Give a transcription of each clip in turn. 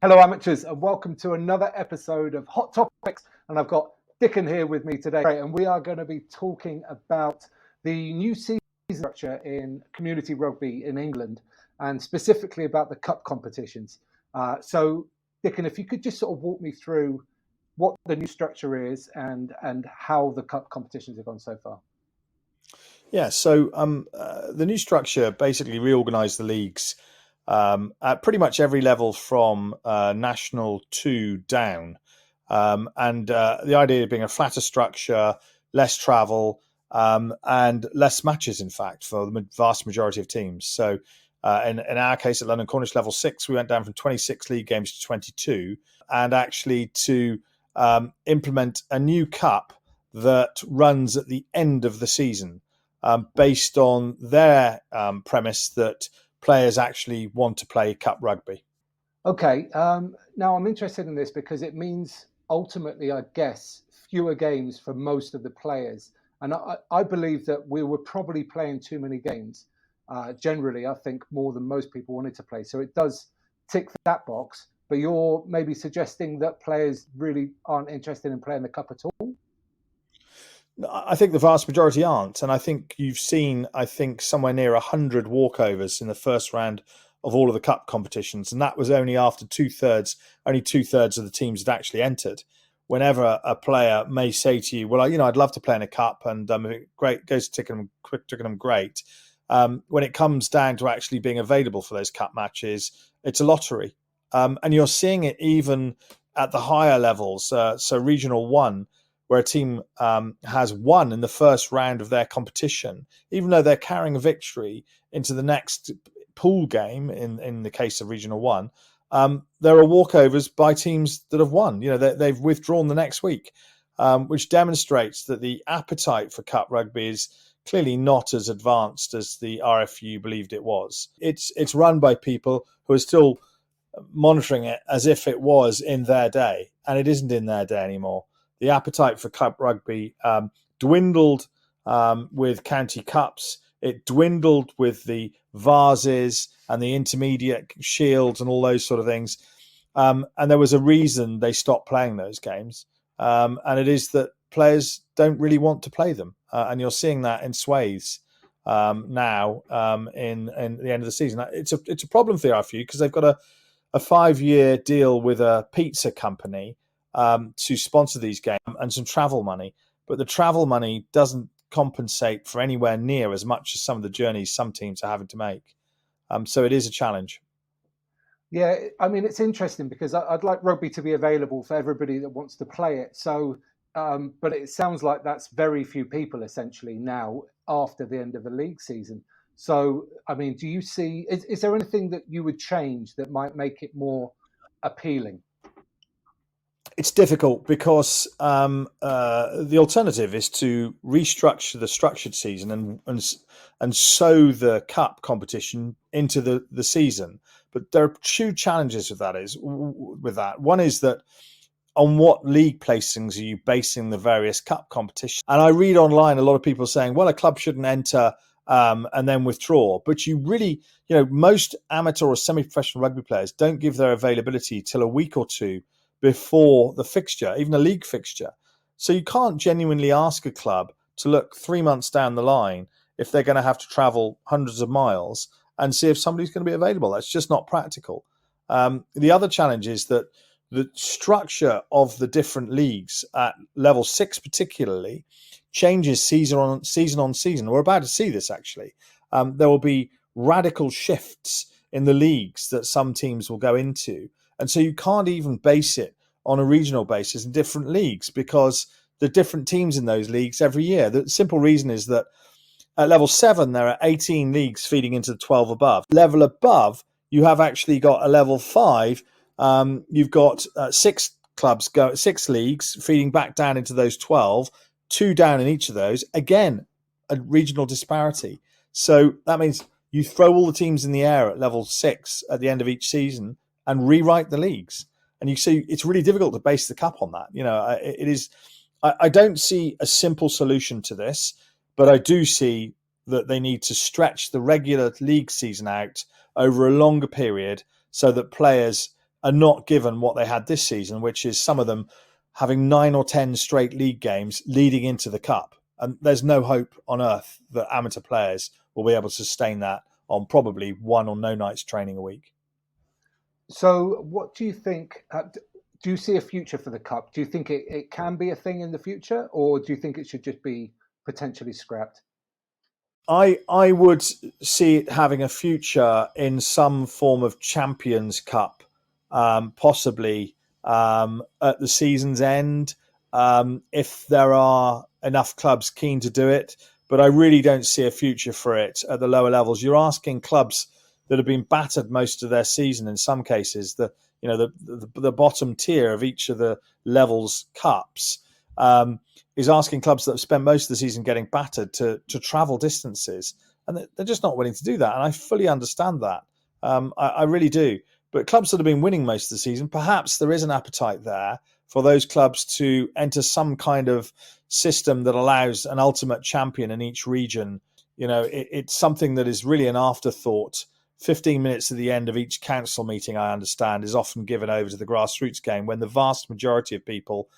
Hello, amateurs, and welcome to another episode of Hot Topics. And I've got Dickon here with me today, and we are going to be talking about the new season structure in community rugby in England, and specifically about the cup competitions. So, Dickon, if you could just sort of walk me through what the new structure is and how the cup competitions have gone so far. Yeah, so the new structure basically reorganised the leagues at pretty much every level from national to down. And the idea being a flatter structure, less travel, and less matches, in fact, for the vast majority of teams. So in our case at London Cornish level 6, we went down from 26 league games to 22, and actually to implement a new cup that runs at the end of the season. Based on their premise that players actually want to play cup rugby. Okay, now I'm interested in this because it means ultimately, I guess, fewer games for most of the players. And I believe that we were probably playing too many games. Generally, I think more than most people wanted to play. So it does tick that box. But you're maybe suggesting that players really aren't interested in playing the cup at all? I think the vast majority aren't. And I think you've seen, somewhere near 100 walkovers in the first round of all of the cup competitions. And that was only after only two thirds of the teams had actually entered. Whenever a player may say to you, well, I'd love to play in a cup, and great, goes to Twickenham, great. When it comes down to actually being available for those cup matches, it's a lottery. And you're seeing it even at the higher levels. So Regional 1, where a team has won in the first round of their competition, even though they're carrying a victory into the next pool game, in the case of Regional 1, there are walkovers by teams that have won. They've withdrawn the next week, which demonstrates that the appetite for cup rugby is clearly not as advanced as the RFU believed it was. It's run by people who are still monitoring it as if it was in their day, and it isn't in their day anymore. The appetite for cup rugby dwindled with county cups. It dwindled with the vases and the intermediate shields and all those sort of things. And there was a reason they stopped playing those games. And it is that players don't really want to play them. And you're seeing that in swathes now in the end of the season. It's a problem for the RFU because they've got a 5-year deal with a pizza company to sponsor these games and some travel money. But the travel money doesn't compensate for anywhere near as much as some of the journeys some teams are having to make. So it is a challenge. Yeah, I mean, it's interesting because I'd like rugby to be available for everybody that wants to play it. So, but it sounds like that's very few people essentially now after the end of the league season. So, I mean, do you see, is there anything that you would change that might make it more appealing? It's difficult because the alternative is to restructure the structured season and sew the cup competition into the season. But there are two challenges with that. One is that on what league placings are you basing the various cup competitions? And I read online a lot of people saying, well, a club shouldn't enter and then withdraw. But you really, most amateur or semi-professional rugby players don't give their availability till a week or two before the fixture, even a league fixture. So you can't genuinely ask a club to look 3 months down the line if they're going to have to travel hundreds of miles and see if somebody's going to be available. That's just not practical. The other challenge is that the structure of the different leagues at level 6 particularly changes season on season. We're about to see this actually. There will be radical shifts in the leagues that some teams will go into. And so you can't even base it on a regional basis in different leagues because there are different teams in those leagues every year. The simple reason is that at level 7, there are 18 leagues feeding into the 12 above. Level above, you have actually got a level 5. You've got 6 leagues feeding back down into those 12, 2 down in each of those. Again, a regional disparity. So that means you throw all the teams in the air at level 6 at the end of each season and rewrite the leagues. And you see, it's really difficult to base the cup on that. It is. I don't see a simple solution to this, but I do see that they need to stretch the regular league season out over a longer period so that players are not given what they had this season, which is some of them having 9 or 10 straight league games leading into the cup. And there's no hope on earth that amateur players will be able to sustain that on probably one or no nights training a week. So what do you think? Do you see a future for the cup? Do you think it can be a thing in the future, or do you think it should just be potentially scrapped? I would see it having a future in some form of Champions Cup, possibly at the season's end, if there are enough clubs keen to do it. But I really don't see a future for it at the lower levels. You're asking clubs that have been battered most of their season, in some cases, the bottom tier of each of the levels cups, is asking clubs that have spent most of the season getting battered to travel distances. And they're just not willing to do that. And I fully understand that. I really do. But clubs that have been winning most of the season, perhaps there is an appetite there for those clubs to enter some kind of system that allows an ultimate champion in each region. It's something that is really an afterthought. 15 minutes at the end of each council meeting, I understand, is often given over to the grassroots game, when the vast majority of people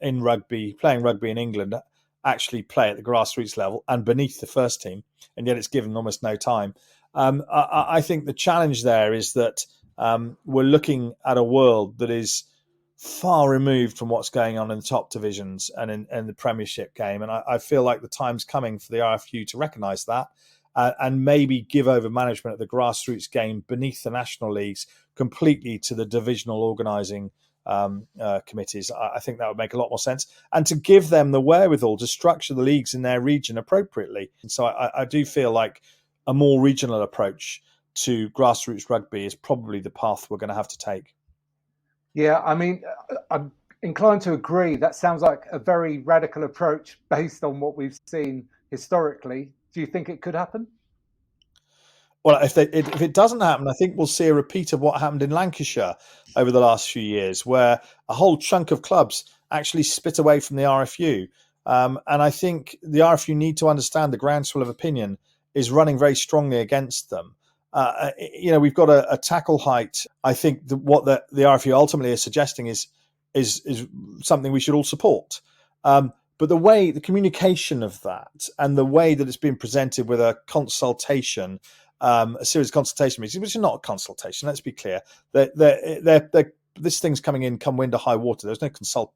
in rugby, playing rugby in England, actually play at the grassroots level and beneath the first team, and yet it's given almost no time. I think the challenge there is that we're looking at a world that is far removed from what's going on in the top divisions and in the Premiership game. And I feel like the time's coming for the RFU to recognise that and maybe give over management of the grassroots game beneath the national leagues completely to the divisional organising committees. I think that would make a lot more sense, and to give them the wherewithal to structure the leagues in their region appropriately. And so I do feel like a more regional approach to grassroots rugby is probably the path we're going to have to take. Yeah, I mean, I'm inclined to agree. That sounds like a very radical approach based on what we've seen historically. Do you think it could happen? Well, if it doesn't happen, I think we'll see a repeat of what happened in Lancashire over the last few years, where a whole chunk of clubs actually split away from the RFU. And I think the RFU need to understand the groundswell of opinion is running very strongly against them. We've got a tackle height. I think what the RFU ultimately is suggesting is something we should all support. But the communication of that and the way that it's been presented with a consultation, a series of consultation meetings, which is not a consultation, let's be clear. This thing's coming in come wind or high water. There's no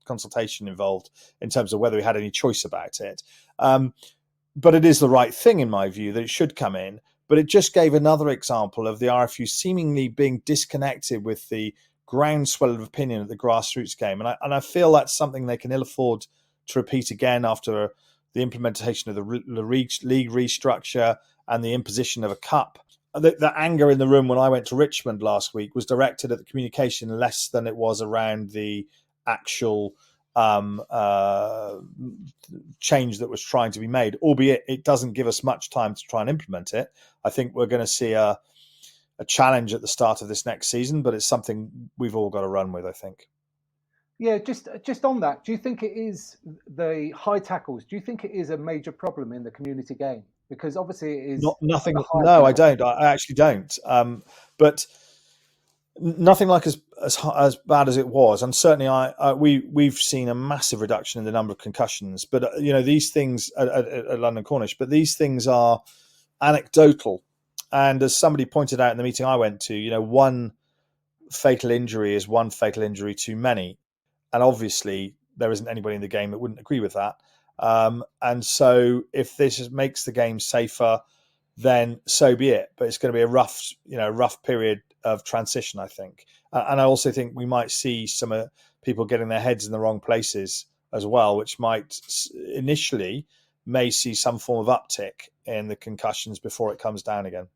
consultation involved in terms of whether we had any choice about it. But it is the right thing, in my view, that it should come in. But it just gave another example of the RFU seemingly being disconnected with the groundswell of opinion at the grassroots game. And I feel that's something they can ill afford to repeat again after the implementation of the league restructure and the imposition of a cup. The anger in the room when I went to Richmond last week was directed at the communication less than it was around the actual change that was trying to be made, albeit it doesn't give us much time to try and implement it. I think we're going to see a challenge at the start of this next season, but it's something we've all got to run with, I think. Yeah, just on that, do you think it is the high tackles? Do you think it is a major problem in the community game? Because obviously it is nothing. No, I don't. I actually don't. But nothing like as bad as it was, and certainly we've seen a massive reduction in the number of concussions. But these things at London Cornish, but these things are anecdotal. And as somebody pointed out in the meeting I went to, one fatal injury is one fatal injury too many. And obviously, there isn't anybody in the game that wouldn't agree with that. And so, if this makes the game safer, then so be it. But it's going to be a rough period of transition, I think. And I also think we might see some people getting their heads in the wrong places as well, which might initially may see some form of uptick in the concussions before it comes down again.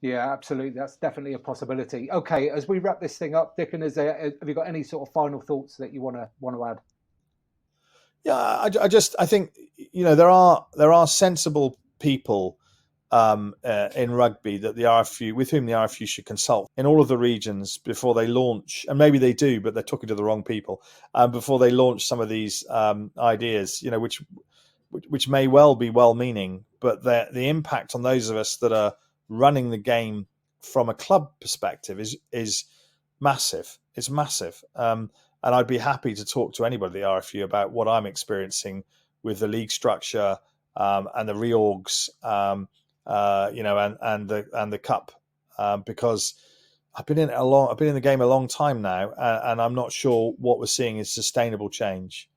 Yeah, absolutely. That's definitely a possibility. Okay, as we wrap this thing up, Dickon, have you got any sort of final thoughts that you want to add? Yeah, I think there are sensible people in rugby that with whom the RFU should consult in all of the regions before they launch, and maybe they do, but they're talking to the wrong people before they launch some of these ideas, which may well be well-meaning, but the impact on those of us that are running the game from a club perspective is massive. It's massive. And I'd be happy to talk to anybody at the RFU about what I'm experiencing with the league structure and the reorgs, and the cup, because I've been in the game a long time now, and I'm not sure what we're seeing is sustainable change.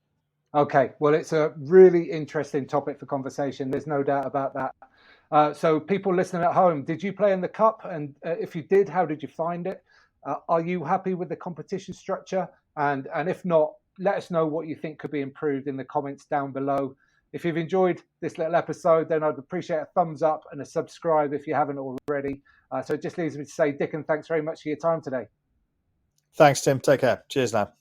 Okay, well, it's a really interesting topic for conversation. There's no doubt about that. So people listening at home, did you play in the cup? And if you did, how did you find it? Are you happy with the competition structure? And if not, let us know what you think could be improved in the comments down below. If you've enjoyed this little episode, then I'd appreciate a thumbs up and a subscribe if you haven't already. So it just leaves me to say, Dickon, thanks very much for your time today. Thanks, Tim. Take care. Cheers now.